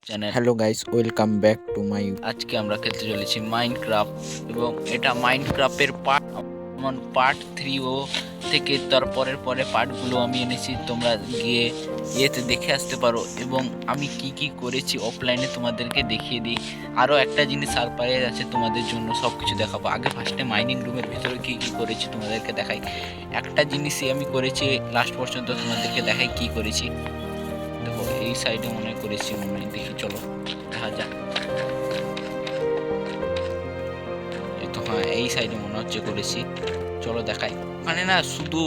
Channel. Hello guys, welcome back to my. আজকে আমরা খেলতে চলেছি মাইনক্রাফট এবং এটা মাইনক্রাফটের পার্ট 3 ও থেকে তার পরের পার্টগুলো আমি এনেছি, তোমরা গিয়ে ইয়েতে দেখে আসতে পারো। এবং আমি কি কি করেছি অফলাইনে তোমাদেরকে দেখিয়ে দিই। আরও একটা জিনিস সারপ্রাইজ আছে তোমাদের জন্য, সব কিছু দেখাবো। আগে ফার্স্টে মাইনিং রুমের ভিতরে কি কি করেছি তোমাদেরকে দেখাই। একটা জিনিসই আমি করেছি, লাস্ট পর্যন্ত তোমাদেরকে দেখাই কি করেছি। দেখো এই সাইডে মনে করেছি, দেখি চলো দেখা যাক। তো হ্যাঁ, এই সাইডে মনে হচ্ছে করেছি, চলো দেখাই। ওখানে না শুধু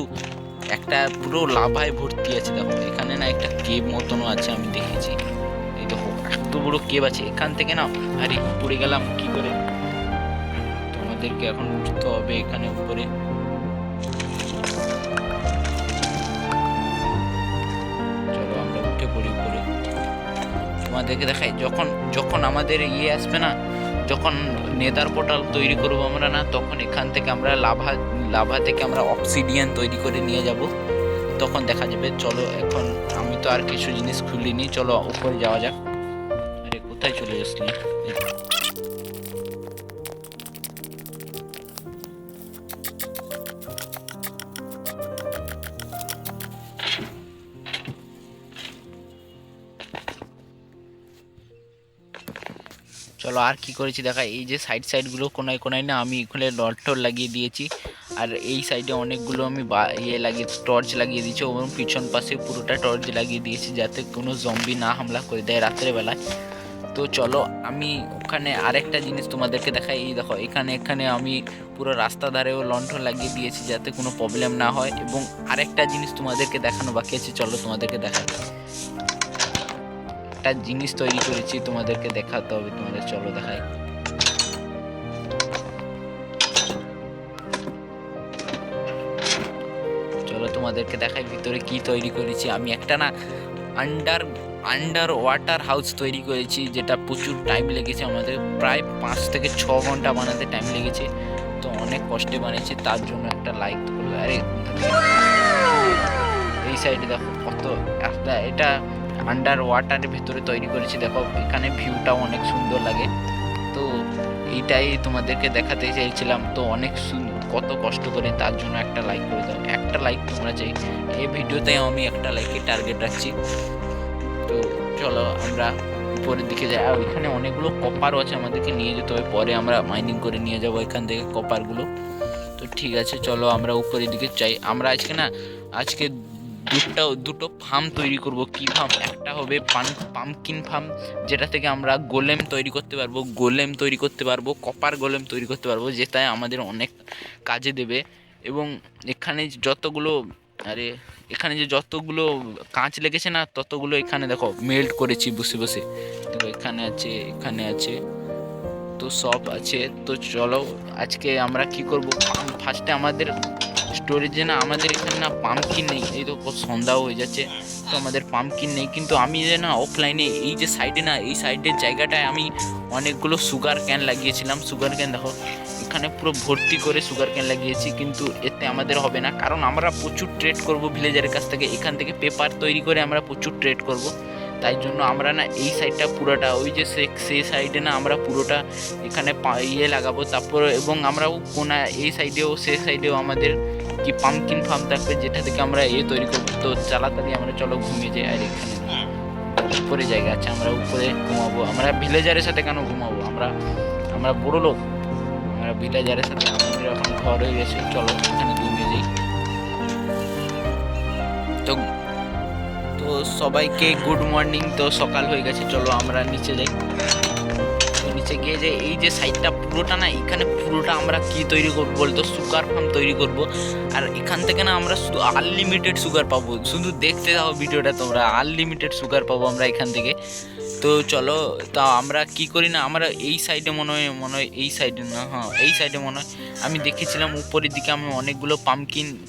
একটা পুরো লাভায় ভর্তি আছে। দেখো এখানে না একটা কেভ মতনও আছে, আমি দেখেছি। এই দেখো এত বড় কেভ আছে, এখান থেকে না আরে পড়ে গেলাম কি করে। তোমাদেরকে এখন উঠতে হবে এখানে উপরে। চলো আমরা উঠে পড়ি উপরে, তোমাদেরকে দেখাই। যখন যখন আমাদের ইয়ে আসবে না, যখন নেদার পোর্টাল তৈরি করবো আমরা না, তখন এখান থেকে আমরা লাভা থেকে আমরা অক্সিডিয়ান তৈরি করে নিয়ে যাব, তখন দেখা যাবে। চলো এখন আমি তো আর কিছু জিনিস খুলিনি, চলো উপরে যাওয়া যাক। আরে কোথায় চলে যাচ্ছিলি? চলো আর কি করেছি দেখা। এই যে সাইডগুলো কোনায় কোনায় না আমি এখানে টর্চ লাগিয়ে দিয়েছি, আর এই সাইডে অনেকগুলো আমি টর্চ লাগিয়ে দিয়েছি, এবং পিছন পাশে পুরোটা টর্চ লাগিয়ে দিয়েছি যাতে কোনো জম্বি না হামলা করে দেয় রাত্রেবেলায়। তো চলো আমি ওখানে আরেকটা জিনিস তোমাদেরকে দেখাই। এই দেখো এখানে এখানে আমি পুরো রাস্তা ধারেও লণ্ঠন লাগিয়ে দিয়েছি যাতে কোনো প্রবলেম না হয়। এবং আরেকটা জিনিস তোমাদেরকে দেখানো বাকি আছে, চলো তোমাদেরকে দেখাই। একটা জিনিস তৈরি করেছি, তোমাদেরকে দেখাতে হবে তোমাদের, চলো দেখাই। চলো তোমাদেরকে দেখাই ভিতরে কি তৈরি করেছি। আমি একটা না আন্ডার ওয়াটার হাউস তৈরি করেছি, যেটা প্রচুর টাইম লেগেছে আমাদের, প্রায় 5 থেকে 6 ঘন্টা বানাতে টাইম লেগেছে। তো অনেক কষ্টে বানিয়েছি, তার জন্য একটা লাইক তো করবে। আরে এই সাইডে দেখো কত এটা আন্ডার ওয়াটারের ভেতরে তৈরি করেছি। দেখো এখানে ভিউটাও অনেক সুন্দর লাগে। তো এইটাই তোমাদেরকে দেখাতে চাইছিলাম। তো অনেক কত কষ্ট করে, তার জন্য একটা লাইক করে দাও। একটা লাইক তোমরা চাই এই ভিডিওতে, আমি একটা লাইকের টার্গেট রাখছি। তো চলো আমরা উপরের দিকে যাই। আর ওইখানে অনেকগুলো কপারও আছে, আমাদেরকে নিয়ে যেতে হবে, পরে আমরা মাইনিং করে নিয়ে যাবো এখান থেকে কপারগুলো। তো ঠিক আছে চলো আমরা উপরের দিকে চাই। আমরা আজকে দুটো ফার্ম তৈরি করব। কি ফার্ম? একটা হবে পাম্পকিন ফার্ম, যেটা থেকে আমরা গোলেম তৈরি করতে পারবো, কপার গোলেম তৈরি করতে পারবো, যেটা আমাদের অনেক কাজে দেবে। এবং এখানে এখানে যে যতগুলো কাঁচ লেগেছে না, ততগুলো এখানে দেখো মেল্ট করেছি বসে বসে। দেখো এখানে আছে, এখানে আছে, তো সব আছে। তো চলো আজকে আমরা কি করব, ফার্স্টে আমাদের স্টোরেজে না, আমাদের এখানে না পাম্পকিন নেই। এই তো সন্ধ্যাও হয়ে যাচ্ছে, তো আমাদের পাম্পকিন নেই। কিন্তু আমি যে না অফলাইনে এই যে সাইডে না, এই সাইডের জায়গাটায় আমি অনেকগুলো সুগার ক্যান লাগিয়েছিলাম। সুগার ক্যান দেখো এখানে পুরো ভর্তি করে সুগার ক্যান লাগিয়েছি, কিন্তু এতে আমাদের হবে না, কারণ আমরা প্রচুর ট্রেড করব ভিলেজারের কাছ থেকে। এখান থেকে পেপার তৈরি করে আমরা প্রচুর ট্রেড করব। তাই জন্য আমরা না এই সাইডটা পুরোটা, ওই যে সেই সাইডে না আমরা পুরোটা এখানে লাগাবো। তারপর এবং আমরাও কোনা এই সাইডেও সেই সাইডেও আমাদের কি পাম্পকিন ফার্ম থাকবে, যেটা থেকে আমরা তৈরি করবো। তো তাড়াতাড়ি আমরা চলো ঘুমিয়ে যাই। আর এখানে উপরে জায়গা আছে, আমরা উপরে ঘুমাবো। আমরা ভিলেজারের সাথে কেন ঘুমাবো? আমরা আমরা বড় লোক, আমরা ভিলেজারের সাথে আমাদের এখন ঘর হয়ে গেছে। চলো এখানে ঘুমিয়ে যাই। তো তো সবাইকে গুড মর্নিং। তো সকাল হয়ে গেছে, চলো আমরা নিচে যাই। নিচে গিয়ে যে এই যে সাইডটা পুরোটা না, এখানে পুরোটা আমরা কি তৈরি করবো বলতো? সুগার ফার্ম তৈরি করব। আর এখান থেকে না আমরা শুধু আনলিমিটেড সুগার পাবো, শুধু দেখতে যাও ভিডিওটা তোমরা, আনলিমিটেড সুগার পাবো আমরা এখান থেকে। তো চলো, তা আমরা কি করি না, আমরা এই সাইডে মনে হয় এই সাইডে না, হ্যাঁ এই সাইডে মনে হয় আমি দেখেছিলাম উপরের দিকে আমি অনেকগুলো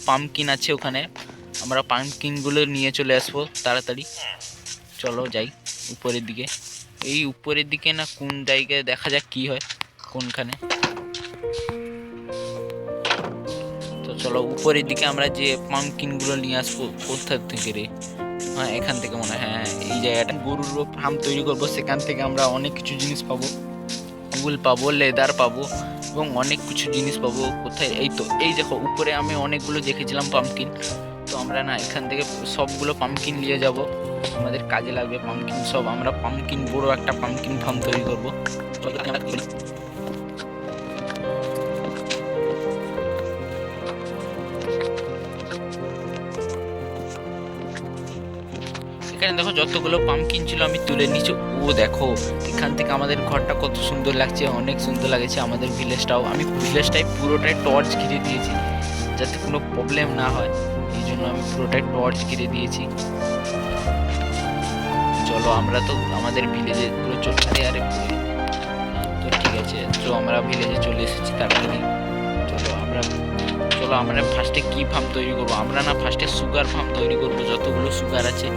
পাম্পকিন আছে ওখানে। আমরা পাম্পকিনগুলো নিয়ে চলে আসবো তাড়াতাড়ি। চলো যাই উপরের দিকে। এই উপরের দিকে না কোন জায়গায় দেখা যাক কি হয়, কোনখানে। তো চলো উপরের দিকে আমরা যে পাম্পকিনগুলো নিয়ে আসবো। কোথা থেকে রে? হ্যাঁ এখান থেকে মনে হয়, হ্যাঁ এই জায়গাটা গরুর ফার্ম তৈরি করব। সেখান থেকে আমরা অনেক কিছু জিনিস পাবো, উল পাবো, লেদার পাবো এবং অনেক কিছু জিনিস পাবো। কোথায়, এই তো এই দেখো উপরে আমি অনেকগুলো দেখেছিলাম পাম্পকিন। তো আমরা না এখান থেকে সবগুলো পাম্পকিন নিয়ে যাব, আমাদের কাজে লাগবে পাম্পকিন সব। আমরা পাম্পকিন, বড় একটা পাম্পকিন ফার্ম তৈরি করবো। চলো আমরা করি। এখানে দেখো যতগুলো পাম্পকিন ছিল আমি তুলে নিচ্ছি। ও দেখো এখান থেকে আমাদের ঘরটা কত সুন্দর লাগছে, অনেক সুন্দর লাগছে আমাদের ভিলেজটাও। আমি ভিলেজটাই পুরোটাই টর্চ ঘিরে দিয়েছি যাতে কোনো প্রবলেম না হয়, এই জন্য আমি পুরোটাই টর্চ ঘিরে দিয়েছি। চলো আমরা তো আমাদের ভিলেজে পুরো চলে, আরে তো ঠিক আছে, তো আমরা ভিলেজে চলে এসেছি তাড়াতাড়ি। চলো আমরা ফার্স্টে কি ফার্ম তৈরি করবো? আমরা না ফার্স্টে সুগার ফার্ম তৈরি করবো, যতগুলো সুগার আছে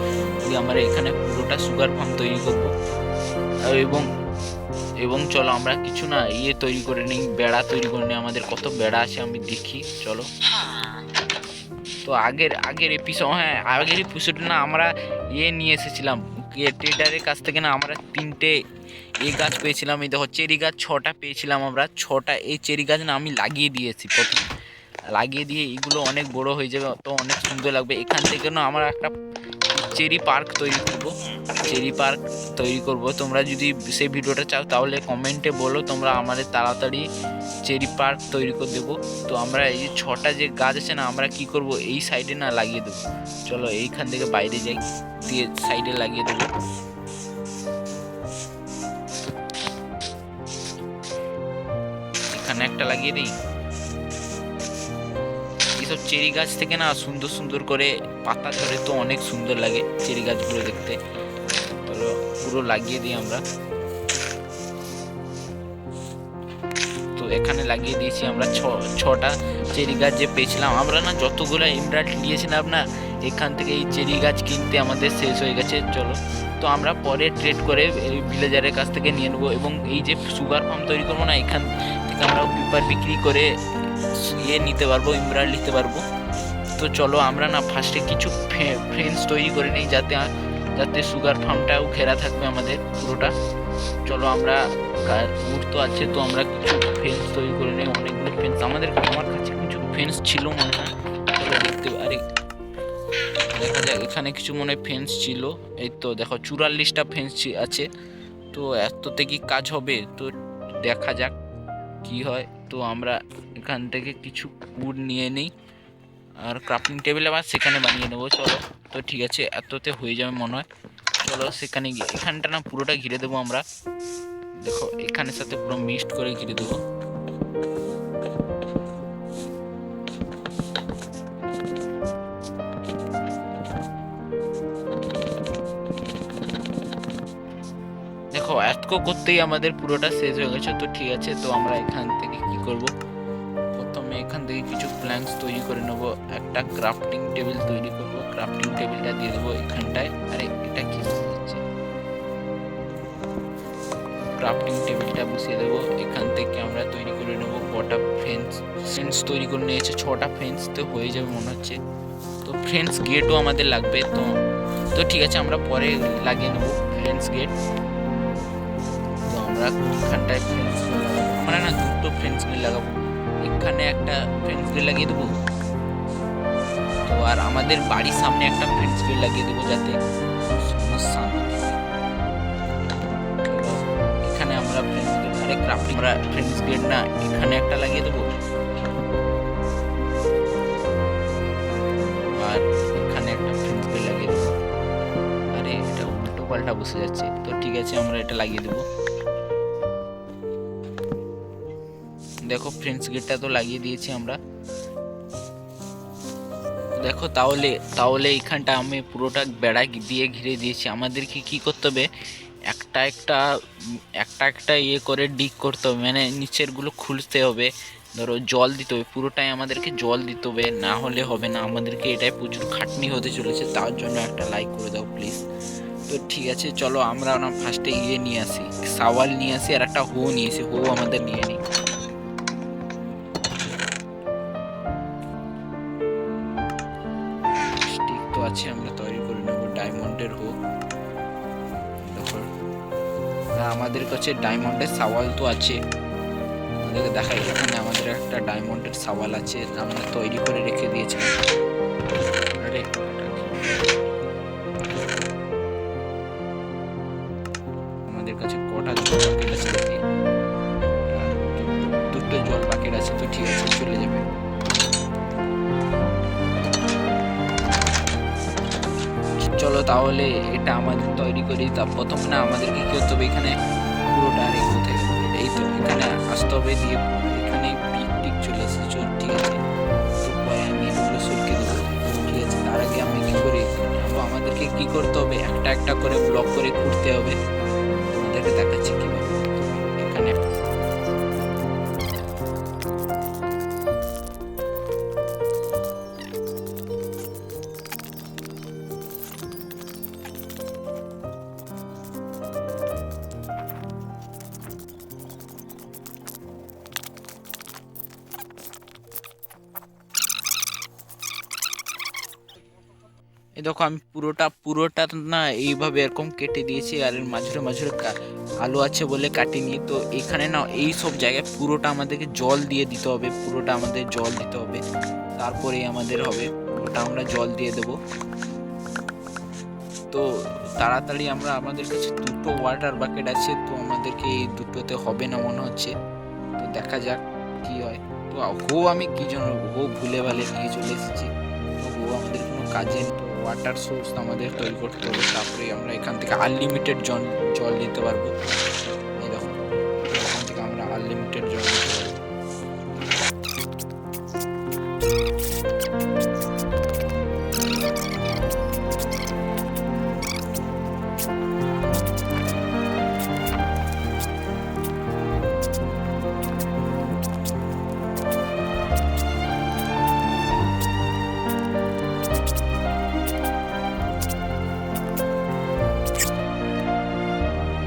দিয়ে আমরা এখানে পুরোটা সুগার ফার্ম তৈরি করবো। এবং এবং চলো আমরা কিছু না তৈরি করে নিই, বেড়া তৈরি করে নিই। আমাদের কত বেড়া আছে আমি দেখি, চলো। তো আগের এপিসোড, হ্যাঁ আগের এপিসোডে না আমরা নিয়ে এসেছিলাম ট্রেডারের কাছ থেকে না, আমরা 3টে গাছ পেয়েছিলাম। এই দেখো চেরি গাছ 6টা পেয়েছিলাম আমরা, 6টা এই চেরি গাছ না আমি লাগিয়ে দিয়েছি প্রথম, লাগিয়ে দিয়ে এগুলো অনেক বড় হয়ে যাবে, তো অনেক সুন্দর লাগবে। এখান থেকে না আমরা একটা চেরি পার্ক তৈরি করব, চেরি পার্ক তৈরি করব। তোমরা যদি সেই ভিডিওটা চাও তাহলে কমেন্টে বলো, তোমরা আমাদের তাড়াতাড়ি চেরি পার্ক তৈরি করে দেবো। তো আমরা এই 6টা যে গাছ আছে না, আমরা কি করব এই সাইডে না লাগিয়ে দেবো। চলো এইখান থেকে বাইরে যাই, দিয়ে সাইডে লাগিয়ে দেবো। এখানে একটা লাগিয়ে দিই। এইসব চেরি গাছ থেকে না সুন্দর সুন্দর করে পাতা ধরে, তো অনেক সুন্দর লাগে চেরি গাছগুলো দেখতে। চলো পুরো লাগিয়ে দিই আমরা। তো এখানে লাগিয়ে দিয়েছি আমরা 6টা চেরি গাছ যে পেয়েছিলাম। আমরা না যতগুলো এমরাল্ড নিয়েছিলাম না, এখান থেকে এই চেরি গাছ কিনতে আমাদের শেষ হয়ে গেছে। চলো তো আমরা পরে ট্রেড করে এই ভিলেজারের কাছ থেকে নিয়ে নেবো। এবং এই যে সুগার ফার্ম তৈরি করবো না, এখান থেকে আমরা পেপার বিক্রি করে নিতে পারবো, এমরাল্ড নিতে পারবো। তো চলো আমরা না ফার্স্টে কিছু ফ্রেন্ডস তৈরি করে নিই, যাতে সুগার ফার্মটাও ঘেরা থাকবে আমাদের পুরোটা। চলো আমরা উড তো আছে, তো আমরা কিছু ফেন্স তৈরি করে নিই, অনেকগুলো ফেন্স আমার কাছে কিছু ফেন্স ছিল মনে হয়। চলো দেখতে, আরে দেখা যাক, এখানে কিছু মনে হয় ফেন্স ছিল। এই তো দেখো 44টা ফেন্স আছে। তো এততে কি কাজ হবে? তো দেখা যাক কি হয়। তো আমরা এখান থেকে কিছু উড নিয়ে নিই, আর ক্রাফটিং টেবিল আবার সেখানে বানিয়ে নেবো। চলো তো ঠিক আছে, এততে হয়ে যাবে মনে হয়। চলো সেখানে গিয়ে এখানটা না পুরোটা ঘিরে দেবো আমরা। দেখো এখানের সাথে পুরো মিক্সড করে ঘিরে দেবো। দেখো এত করতেই আমাদের পুরোটা শেষ হয়ে গেছে। তো ঠিক আছে, তো আমরা এখান থেকে কি করব, প্রথমে এখান থেকে কিছু প্ল্যাঙ্কস তৈরি করে নেবো, একটা ক্রাফটিং টেবিল তৈরি করব। ক্রাফটিং টেবিলটা দিয়ে দেবো এখানটায়। আরে এটা কি হচ্ছে, ক্রাফটিং টেবিলটা বসিয়ে দেবো। এখান থেকে আমরা তৈরি করে নেবো কটা ফেন্স তৈরি করে নিয়েছে, 6টা ফেন্স তো হয়ে যাবে মনে হচ্ছে। তো ফ্রেন্ডস গেটও আমাদের লাগবে। তো ঠিক আছে, আমরা পরে লাগিয়ে নেবো ফ্রেন্ডস গেট। তো আমরা এখানটায় আমরা না 2টো ফ্রেন্ডস গেট লাগাবো, এখানে একটা ফ্রেন্ডস গেট লাগিয়ে দেবো। তো আর আমাদের বাড়ির সামনে একটা ফ্রেন্ডস গেট লাগিয়ে দেবো, যাতে সমস্যা না হয়। এখানে আমরা ফ্রেন্ডস গেট, আরে ক্রাফটিং আমরা ফ্রেন্ডস গেট না এখানে একটা লাগিয়ে দেবো, আর এখানে একটা ফ্রেন্ডস গেট লাগিয়ে দেবো। আরে এটা উল্টো পাল্টা বসে যাচ্ছে। তো ঠিক আছে, আমরা এটা লাগিয়ে দেবো। দেখো ফ্রেন্ডস গেটটা তো লাগিয়ে দিয়েছি আমরা। দেখো তাহলে এখানটা আমি পুরোটা বেড়া দিয়ে ঘিরে দিয়েছি। আমাদেরকে কি করতে হবে, একটা একটা করে ডিগ করতে হবে, মানে নিচেরগুলো খুলতে হবে। ধরো জল দিতে হবে, পুরোটাই আমাদেরকে জল দিতে হবে, না হলে হবে না। আমাদেরকে এটাই প্রচুর খাটনি হতে চলেছে, তার জন্য একটা লাইক করে দাও প্লিজ। তো ঠিক আছে, চলো আমরা না ফার্স্টে নিয়ে আসি, সাওয়াল নিয়ে আসি, আর একটা হো নিয়ে আসি। হো আমাদের নিয়ে নিই। স্টিক তো আছে, আমরা তৈরি করে নেবো ডায়মন্ড ডায়মন্ডের হোক। দেখো আমাদের কাছে ডায়মন্ডের সাওয়াল তো আছে, আমাদেরকে দেখাই। এখানে আমাদের একটা ডায়মন্ডের সাওয়াল আছে, আমরা তৈরি করে রেখে দিয়েছি। আরে আমাদের কাছে কটা জল বাকেট আছে দেখি। দুটো জল বাকেট আছে, তো ঠিক আছে, চলে যাবে। চলো তাহলে এটা আমাদের তৈরি করি। তা প্রথম না আমাদেরকে কি করতে হবে, এখানে পুরোটা আর কোথায় এই তো এখানে আসতে হবে, দিয়ে এখানে পিক টিক চলে আসছে। চল ঠিক আছে, পরে আমি এগুলো সরকে দেবো। ঠিক আছে, তার আগে আমি কি করি, আমাদেরকে কি করতে হবে, একটা একটা করে ব্লক করে খুঁড়তে হবে। আমাদেরকে দেখাচ্ছি কিভাবে এখানে। এই দেখো আমি পুরোটা না এইভাবে এরকম কেটে দিয়েছি, আর এর মাঝে মাঝে আলো আছে বলে কাটিনি। তো এখানে না এই সব জায়গায় পুরোটা আমাদেরকে জল দিয়ে দিতে হবে, পুরোটা আমাদের জল দিতে হবে, তারপরেই আমাদের হবে। পুরোটা আমরা জল দিয়ে দেব। তো তাড়াতাড়ি আমাদের কাছে দুটো ওয়াটার বাকেট আছে, তো আমাদেরকে এই দুটোতে হবে না মনে হচ্ছে। তো দেখা যাক কি হয়। তো আমি কি জন্য ভুলে ভালে নিয়ে চলে এসেছি, তো আমাদের কোনো কাজে ওয়াটার সোর্স আমাদের তৈরি করতে হবে, তারপরে আমরা এখান থেকে আনলিমিটেড জল দিতে পারবো। এই দেখো এখান থেকে আমরা আনলিমিটেড জল দিতে পারবো।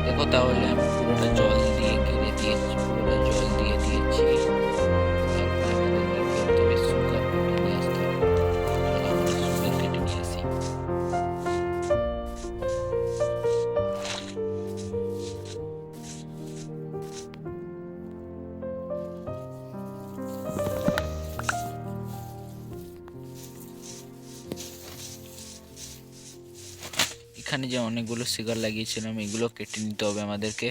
দেখো তাহলে আমি পুরোটা জল দিয়ে ঘিরে দিয়েছি, পুরোটা জল দিয়ে দিয়েছি। তারপর আমাদেরকে কি করতে হবে, সুগার কেটে নিয়ে আসতে হবে। চলো আমরা সুগার কেটে নিয়ে আসি। এখানে যে অনেকগুলো সুগার লাগিয়েছিলাম, এগুলো কেটে নিতে হবে আমাদেরকে।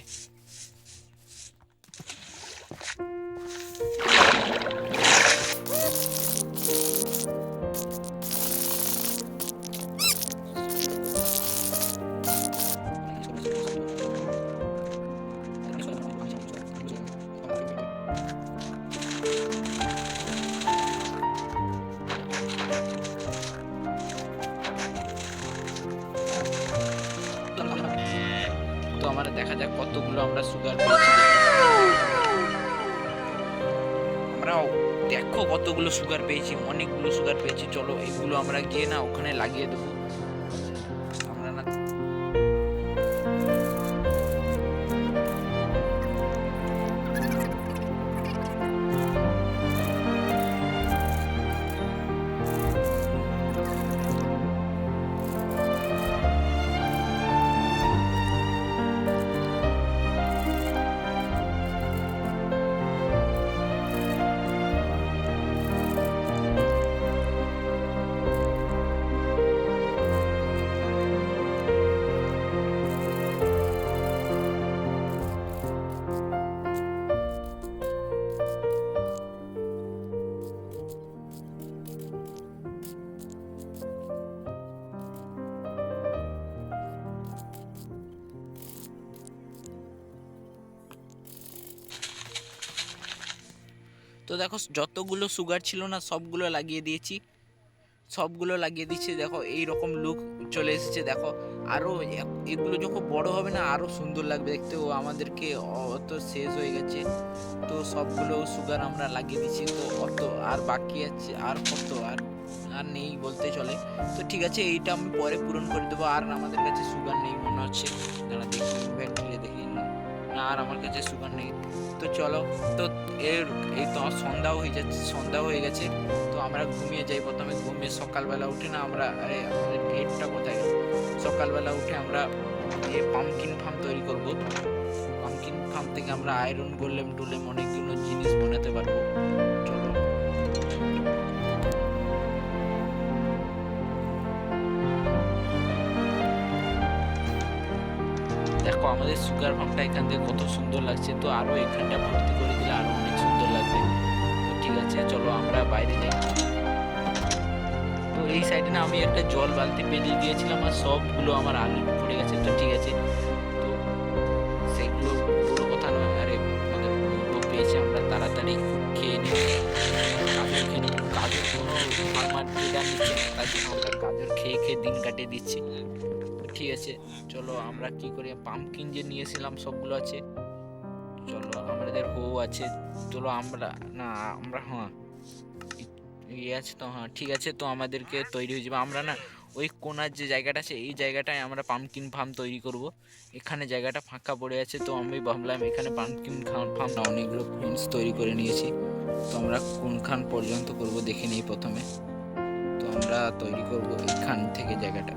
তো আমরা দেখা যাক কতগুলো আমরা সুগার পেয়েছি। আমরা দেখো কতগুলো সুগার পেয়েছি, অনেকগুলো সুগার পেয়েছি। চলো এগুলো আমরা গিয়ে না ওখানে লাগিয়ে দেবো। আমরা না তো দেখো যতগুলো সুগার ছিল না সবগুলো লাগিয়ে দিয়েছি, দেখো এই রকম লুক চলে এসেছে। দেখো আরো এগুলো যখন বড় হবে না আরো সুন্দর লাগবে দেখতে। ও আমাদেরকে অত শেষ হয়ে গেছে, তো সবগুলো সুগার আমরা লাগিয়ে দিচ্ছি। তো অত আর বাকি আছে, আর কত আর আর নেই বলতে চলে। তো ঠিক আছে, এইটা আমি পরে পূরণ করে দেবো। আর আমাদের কাছে সুগার নেই মনে হচ্ছে, দাঁড়া দেখি ইনভেন্টরি দেখি। না, আর আমার কাছে সুগার নেই। তো চলো, তো এই তো সন্ধ্যা হয়ে গেছে। তো আমরা ঘুমিয়ে যাই প্রথমে, ঘুমিয়ে সকালবেলা উঠে না আমরা, আরে আমাদের গেটটা কোথায়, সকালবেলা উঠে আমরা পাম্পকিন ফার্ম তৈরি করব। পাম্পকিন ফার্ম থেকে আমরা আয়রন গোলেম টোলেম অনেকগুলো জিনিস বানাতে পারবো। চলো দেখো আমাদের সুগার ফার্মটা এখান থেকে কত সুন্দর লাগছে, তো আরো এখানটা ভর্তি করে দিলে আরো অনেক সুন্দর লাগবে। তো ঠিক আছে চলো আমরা বাইরে যাই। তো এই সাইডে না আমি একটা জল বালতি পেরিয়ে গিয়েছিলাম আর সবগুলো আমার আলু পড়ে গেছে। তো ঠিক আছে, তো সেগুলো বড় কথা নয়, আরে আমাদের ভোগ পেয়েছে, আমরা তাড়াতাড়ি খেয়ে নিই। গাজর খেয়ে নেব, গাজর কোনো ফার্মার ট্রেডার নিচ্ছে, তার জন্য আমরা গাজর খেয়ে খেয়ে দিন কাটিয়ে দিচ্ছি। তো ঠিক আছে চলো আমরা কি করি, পাম্পকিন যে নিয়েছিলাম সবগুলো আছে, চলো আমাদের হো আছে, চলো আমরা না আমরা হ্যাঁ ইয়ে আছে তো, হ্যাঁ ঠিক আছে, তো আমাদেরকে তৈরি হয়ে যাবে। আমরা না ওই কোনার যে জায়গাটা আছে এই জায়গাটায় আমরা পাম্পকিন ফার্ম তৈরি করব। এখানে জায়গাটা ফাঁকা পড়ে আছে, তো আমি ভাবলাম এখানে পাম্পকিন ফার্ম না, অনেকগুলো ফ্রেন্ডস তৈরি করে নিয়েছি। তো আমরা কোনখান পর্যন্ত করব দেখে নিই প্রথমে। তো আমরা তৈরি করব এখান থেকে জায়গাটা।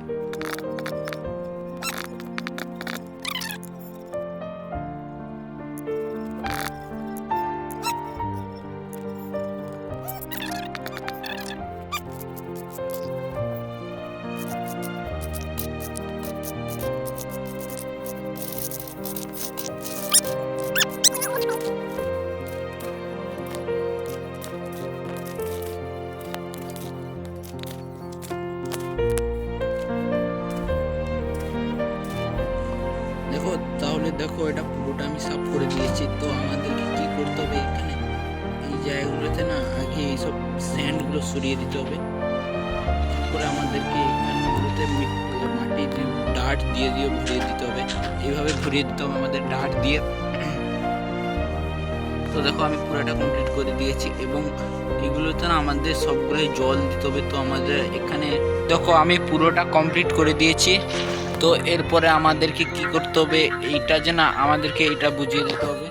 দেখো তাহলে দেখো এটা পুরোটা আমি সাফ করে দিয়েছি। তো আমাদেরকে কি করতে হবে, এখানে এই জায়গাগুলোতে না আগে এইসব স্যান্ডগুলো সরিয়ে দিতে হবে। তারপরে আমাদেরকে এখানগুলোতে মাটিতে ডার্ট দিয়ে দিয়ে ভরিয়ে দিতে হবে, এইভাবে ভরিয়ে দিতে হবে আমাদের ডার্ট দিয়ে। তো দেখো আমি পুরোটা কমপ্লিট করে দিয়েছি এবং এগুলোতে না আমাদের সবগুলোই জল দিতে হবে। তো আমাদের এখানে দেখো আমি পুরোটা কমপ্লিট করে দিয়েছি। তো এরপরে আমাদেরকে কি করতে হবে, এইটা যে না আমাদেরকে এটা বুঝিয়ে দিতে হবে।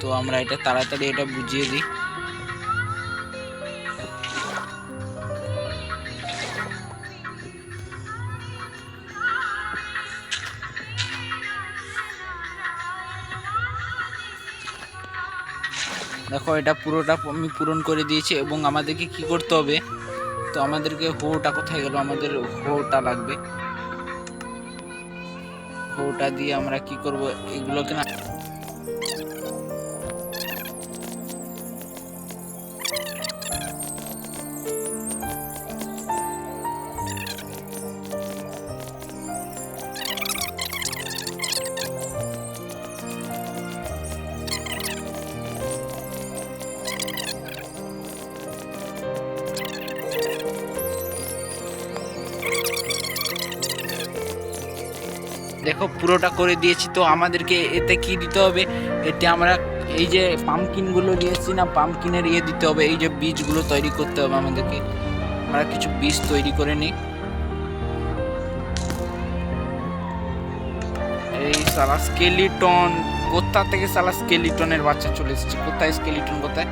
তো আমরা এটা তাড়াতাড়ি এটা বুঝিয়ে দিই। দেখো এটা পুরোটা আমি পূরণ করে দিয়েছি এবং আমাদেরকে কি করতে হবে, তো আমাদেরকে হোটা কোথায় গেল, আমাদের হোটা লাগবে। হোটা দিয়ে আমরা কি করব, এগুলোকে না দেখো পুরোটা করে দিয়েছি। তো আমাদেরকে এতে কি দিতে হবে, এতে আমরা এই যে পাম্পকিনগুলো দিয়েছি না, পাম্পকিনের ইয়ে দিতে হবে, এই যে বীজগুলো তৈরি করতে হবে আমাদেরকে। আমরা কিছু বীজ তৈরি করে নিই। এই সালা স্কেলিটন কোথা থেকে, সালা স্কেলিটনের বাচ্চা চলে এসেছে, কোথায় স্কেলিটন কোথায়,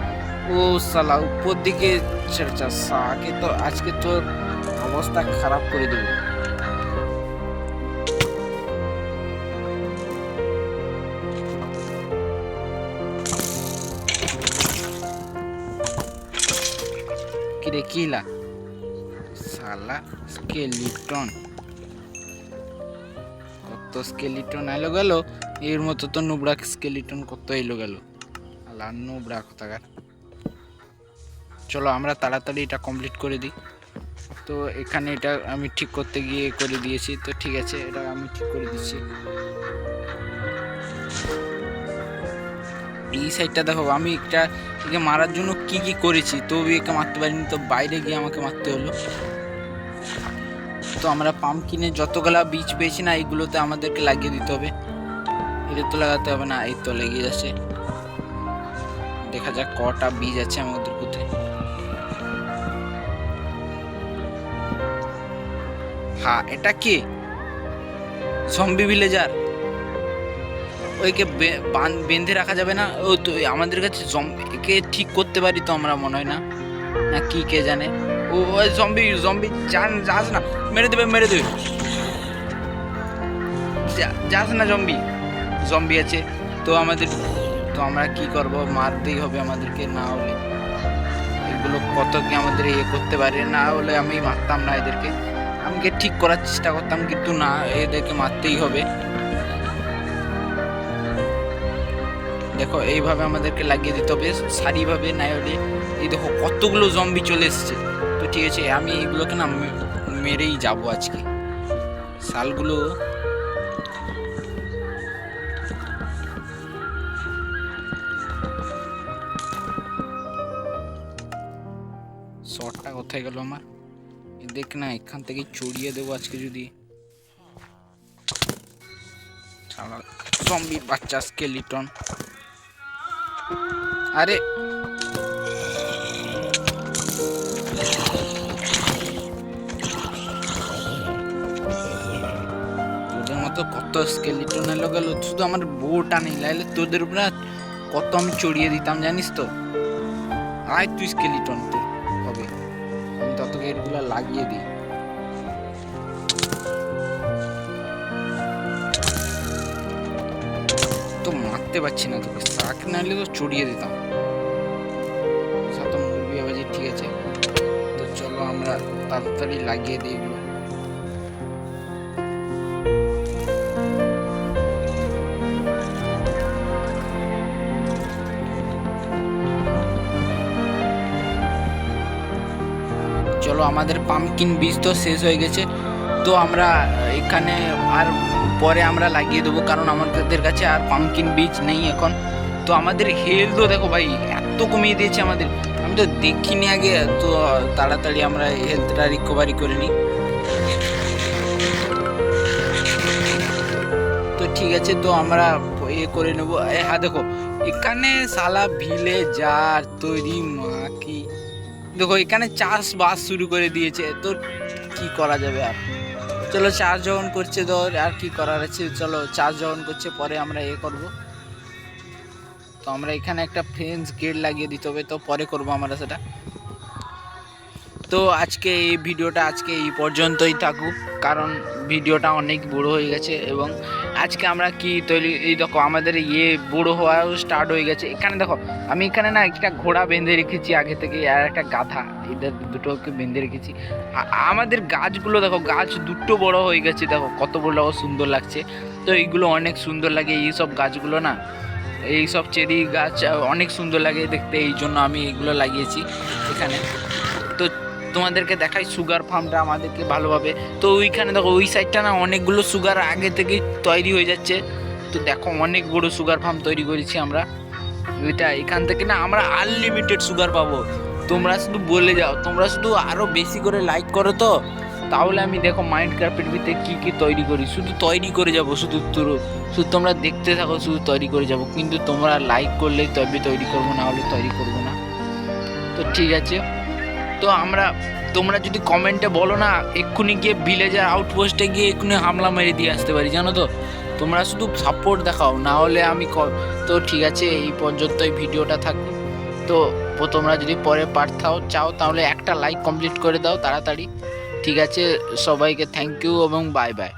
ও সালা উপর দিকে ছেড়েছে। আগে তো আজকে তোর অবস্থা খারাপ করে দেবো। কিরে কিলা সালা স্কেলিটন, কত স্কেলিটন এলো গেল, এর মতো তো নুবড়া স্কেলিটন কত এলো গেল, আলা নুবড়া কোথাকার। চলো আমরা তাড়াতাড়ি এটা কমপ্লিট করে দিই। তো এখানে এটা আমি ঠিক করতে গিয়ে করে দিয়েছি। তো ঠিক আছে এটা আমি ঠিক করে দিচ্ছি। এই সাইডটা দেখো আমি একটা একে মারার জন্য কি কি করেছি, তো একে মারতে পারিনি, তো বাইরে গিয়ে আমাকে মারতে হলো। তো আমরা পাম্পকিনে যতগুলা বীজ পেয়েছি না এইগুলোতে আমাদেরকে লাগিয়ে দিতে হবে। এটা তো লাগাতে হবে না, এই তো লেগে যাচ্ছে। দেখা যাক কটা বীজ আছে আমাদের কোথায়। হ্যাঁ এটা কি জম্বি ভিলেজার, ওইকে বেঁধে রাখা যাবে না, ও তো আমাদের কাছে একে ঠিক করতে পারি তো আমরা, মনে হয় না, না কি কে জানে। ও জম্বি জম্বি যাস না, মেরে দেবে মেরে দেবে। যাস না, জম্বি আছে। তো আমরা কি করব, মারতেই হবে আমাদেরকে, না হলে এগুলো কত কি আমাদের করতে পারে, না হলে আমি মারতাম না এদেরকে। আমি ঠিক করার চেষ্টা করতাম, কিন্তু না, এদেরকে মারতেই হবে। দেখো এইভাবে আমাদেরকে লাগিয়ে দিতে হবে সারিভাবে, না হলে এই দেখো কতগুলো জম্বি চলে এসছে। তো ঠিক আছে, আমি এগুলোকে না মেরেই যাব আজকে শালগুলো। শটটা কোথায় গেল আমার? দেখ না, এখান থেকে চড়িয়ে দেবো আজকে যদি। জম্বির বাচ্চা স্কেলিটন, আরে তোদের মতো কত স্কেলিটন এলো গেল, শুধু আমার বউটা নেই, লাইলে তোদের উপরে কত আমি চড়িয়ে দিতাম জানিস তো। আয় তুই স্কেলিটন, তোর হবে, আমি ততকে এগুলো লাগিয়ে দিই। তো মারতে পারছি না তোকে, শাক নাহলে তো চড়িয়ে দিতাম। সাথে মুরগি আবাজি, ঠিক আছে। তো চলো আমরা তাড়াতাড়ি লাগিয়ে দিই এগুলো। চলো, আমাদের পাম্পকিন বীজ তো শেষ হয়ে গেছে, তো আমরা এখানে আর পরে আমরা লাগিয়ে দেবো, কারণ আমাদের কাছে আর পাম্পকিন বীজ নেই এখন। তো আমাদের হেলথও দেখো ভাই এত কমিয়ে দিয়েছে আমাদের, আমি তো দেখিনি আগে। তো তাড়াতাড়ি আমরা হেলথটা রিকভারি করে নিই। তো ঠিক আছে, তো আমরা করে নেবো। হ্যাঁ দেখো, এখানে সালা ভিলেজার তৈরি মাকি, দেখো এখানে চাষবাস শুরু করে দিয়েছে। তো কি করা যাবে আর, চলো চাষ যখন করছে তো আর কি করার আছে, চলো চাষ যখন করছে পরে আমরা করব। তো আমরা এখানে একটা ফেন্স গেট লাগিয়ে দিতে হবে, তো পরে করবো আমরা সেটা। তো আজকে এই ভিডিওটা এই পর্যন্তই থাকুক, কারণ ভিডিওটা অনেক বড় হয়ে গেছে। এবং আজকে আমরা কি তৈরি, এই দেখো আমাদের বড় হওয়াও স্টার্ট হয়ে গেছে। এখানে দেখো আমি এখানে না একটা ঘোড়া বেঁধে রেখেছি আগে থেকে, আর একটা গাধা, এদের দুটোকে বেঁধে রেখেছি। আমাদের গাছগুলো দেখো, গাছ দুটো বড় হয়ে গেছে, দেখো কত বড় সুন্দর লাগছে। তো এইগুলো অনেক সুন্দর লাগে, এইসব গাছগুলো না, এইসব চেরি গাছ অনেক সুন্দর লাগে দেখতে, এই জন্য আমি এগুলো লাগিয়েছি এখানে। তো তোমাদেরকে দেখাই সুগার ফার্মটা আমাদেরকে ভালোভাবে। তো ওইখানে দেখো ওই সাইডটা না অনেকগুলো সুগার আগে থেকেই তৈরি হয়ে যাচ্ছে। তো দেখো অনেক বড় সুগার ফার্ম তৈরি করেছি আমরা। ওইটা এখান থেকে না আমরা আনলিমিটেড সুগার পাবো। তোমরা শুধু বলে যাও, তোমরা শুধু আরও বেশি করে লাইক করো, তো তাহলে আমি দেখো মাইনক্রাফটের ভিতরে কী কী তৈরি করি, শুধু তৈরি করে যাবো। শুধু তোমরা দেখতে থাকো, শুধু তৈরি করে যাবো। কিন্তু তোমরা লাইক করলেই তবে তৈরি করবো, না হলে তৈরি করবো না। তো ঠিক আছে, তো তোমরা যদি কমেন্টে বলো না, এক্ষুনি গিয়ে ভিলেজার আউটপোস্টে গিয়ে এক্ষুনি হামলা মেরে দিয়ে আসতে পারি, জানো তো। তোমরা শুধু সাপোর্ট দেখাও, না হলে আমি তো ঠিক আছে, এই পর্যন্তই ভিডিওটা থাকবে। তো তোমরা যদি পরে পার্ট চাও তাহলে একটা লাইক কমপ্লিট করে দাও তাড়াতাড়ি। ঠিক আছে, সবাইকে থ্যাংক ইউ এবং বাই বাই।